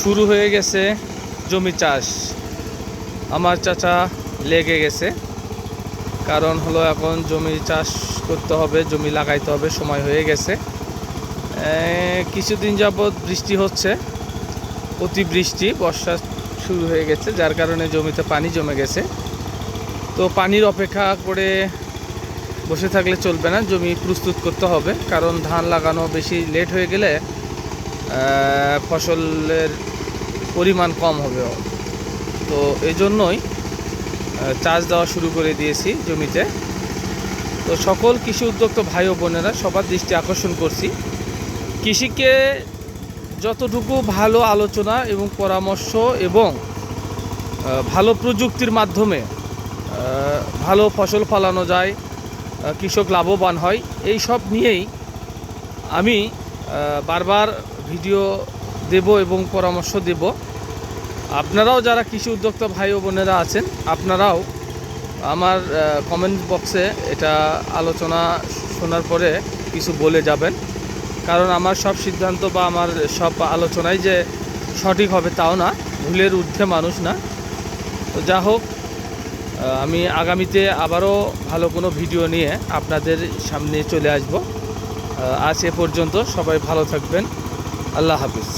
শুরু হয়ে গেছে জমি চাষ। আমার চাচা লেগে গেছে, কারণ হলো এখন জমি চাষ করতে হবে, জমি লাগাইতে হবে, সময় হয়ে গেছে। কিছুদিন যাবৎ বৃষ্টি হচ্ছে, অতিবৃষ্টি, বর্ষা শুরু হয়ে গেছে, যার কারণে জমিতে পানি জমে গেছে। তো পানির অপেক্ষা করে বসে থাকলে চলবে না, জমি প্রস্তুত করতে হবে, কারণ ধান লাগানো বেশি লেট হয়ে গেলে ফসলের পরিমাণ কম হবে। তো এই জন্যই চাষ দেওয়া শুরু করে দিয়েছি জমিতে। তো সকল কৃষি উদ্যোক্তা ভাই ও বোনেরা, সবার দৃষ্টি আকর্ষণ করছি, কৃষিকে যতটুকু ভালো আলোচনা এবং পরামর্শ এবং ভালো প্রযুক্তির মাধ্যমে ভালো ফসল ফলানো যায়, কৃষক লাভবান হয়, এই সব নিয়েই আমি বারবার ভিডিও দেব এবং পরামর্শ দেব। আপনারাও যারা কৃষি উদ্যোক্তা ভাই ও বোনেরা আছেন, আপনারাও আমার কমেন্ট বক্সে এটা আলোচনা শোনার পরে কিছু বলে যাবেন, কারণ আমার সব সিদ্ধান্ত বা আমার সব আলোচনাই যে সঠিক হবে তাও না, ভুলের ঊর্ধ্বে মানুষ না। তো যা হোক, আমি আগামীতে আবারও ভালো কোনো ভিডিও নিয়ে আপনাদের সামনে চলে আসব। আজ এ পর্যন্ত, সবাই ভালো থাকবেন। আল্লাহ হাফিজ।